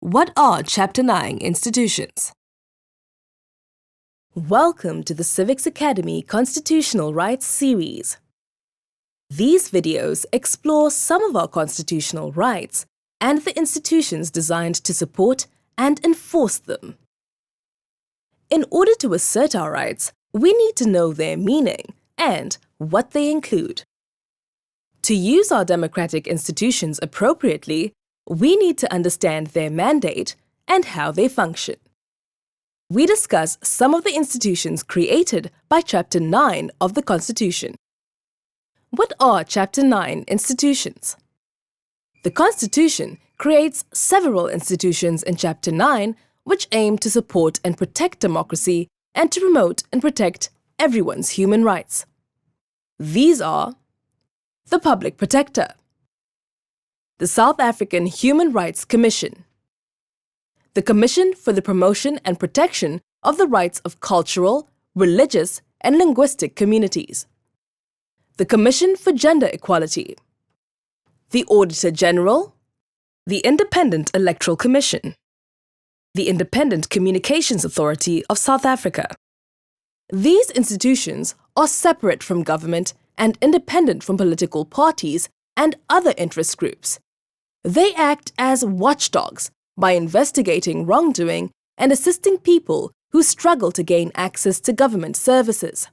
What are Chapter 9 institutions? Welcome to the Civics Academy Constitutional Rights series. These videos explore some of our constitutional rights and the institutions designed to support and enforce them. In order to assert our rights, we need to know their meaning and what they include. To use our democratic institutions appropriately, we need to understand their mandate and how they function. We discuss some of the institutions created by Chapter 9 of the Constitution. What are Chapter 9 institutions? The Constitution creates several institutions in Chapter 9 which aim to support and protect democracy and to promote and protect everyone's human rights. These are the Public Protector, the South African Human Rights Commission, the Commission for the Promotion and Protection of the Rights of Cultural, Religious and Linguistic Communities, the Commission for Gender Equality, the Auditor General, the Independent Electoral Commission, the Independent Communications Authority of South Africa. These institutions are separate from government and independent from political parties and other interest groups. They act as watchdogs by investigating wrongdoing and assisting people who struggle to gain access to government services.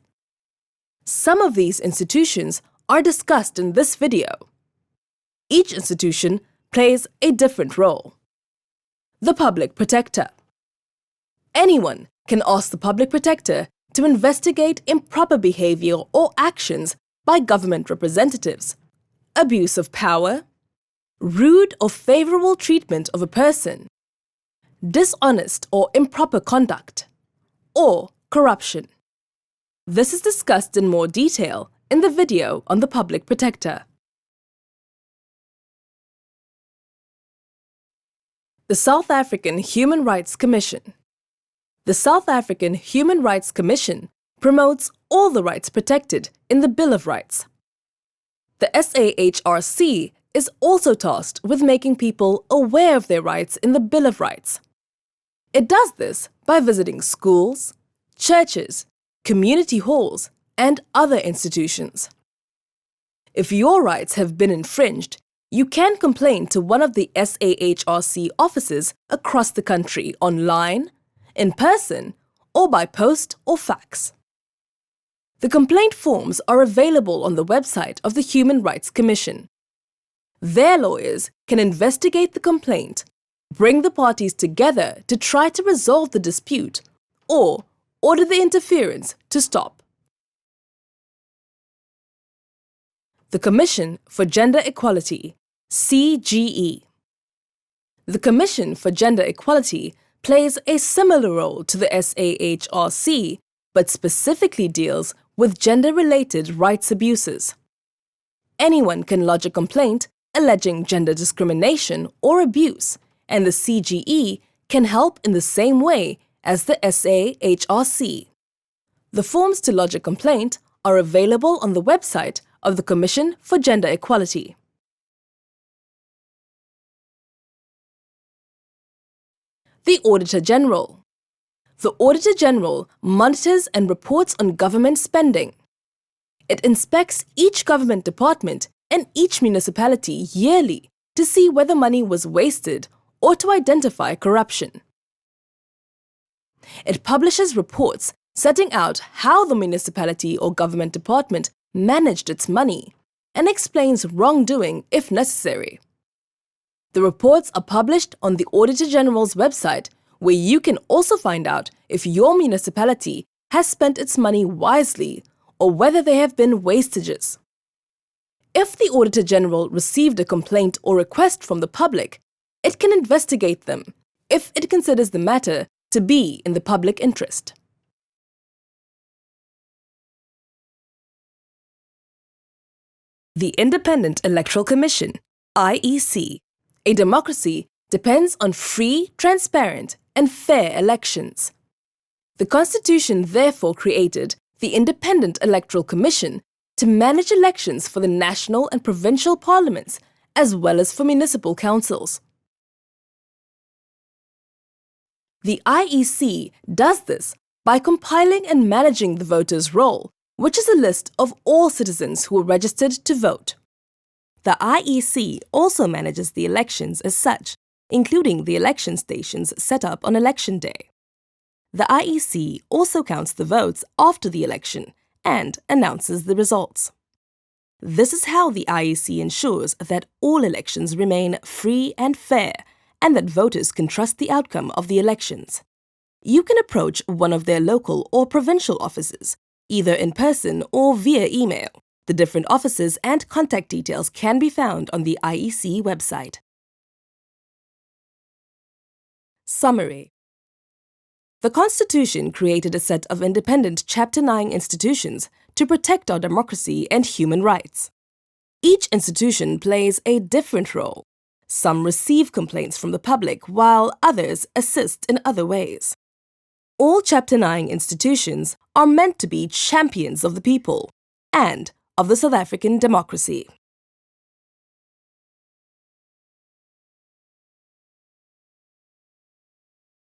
Some of these institutions are discussed in this video. Each institution plays a different role. The Public Protector. Anyone can ask the Public Protector to investigate improper behavior or actions by government representatives, abuse of power, rude or favorable treatment of a person, dishonest or improper conduct, or corruption. This is discussed in more detail in the video on the Public Protector. The South African Human Rights Commission. The South African Human Rights Commission promotes all the rights protected in the Bill of Rights. The SAHRC is also tasked with making people aware of their rights in the Bill of Rights. It does this by visiting schools, churches, community halls, and other institutions. If your rights have been infringed, you can complain to one of the SAHRC offices across the country online, in person, or by post or fax. The complaint forms are available on the website of the Human Rights Commission. Their lawyers can investigate the complaint, bring the parties together to try to resolve the dispute, or order the interference to stop. The Commission for Gender Equality, CGE. The Commission for Gender Equality plays a similar role to the SAHRC, but specifically deals with gender-related rights abuses. Anyone can lodge a complaint alleging gender discrimination or abuse, and the CGE can help in the same way as the SAHRC. The forms to lodge a complaint are available on the website of the Commission for Gender Equality. The Auditor General. The Auditor General monitors and reports on government spending. It inspects each government department and each municipality yearly to see whether money was wasted or to identify corruption. It publishes reports setting out how the municipality or government department managed its money and explains wrongdoing if necessary. The reports are published on the Auditor General's website, where you can also find out if your municipality has spent its money wisely or whether there have been wastages. If the Auditor General received a complaint or request from the public, it can investigate them if it considers the matter to be in the public interest. The Independent Electoral Commission, IEC. A democracy depends on free, transparent, and fair elections. The Constitution therefore created the Independent Electoral Commission to manage elections for the national and provincial parliaments as well as for municipal councils. The IEC does this by compiling and managing the voters' roll, which is a list of all citizens who are registered to vote. The IEC also manages the elections as such, including the election stations set up on election day. The IEC also counts the votes after the election and announces the results. This is how the IEC ensures that all elections remain free and fair and that voters can trust the outcome of the elections. You can approach one of their local or provincial offices, either in person or via email. The different offices and contact details can be found on the IEC website. Summary. The Constitution created a set of independent Chapter 9 institutions to protect our democracy and human rights. Each institution plays a different role. Some receive complaints from the public, while others assist in other ways. All Chapter 9 institutions are meant to be champions of the people and of the South African democracy.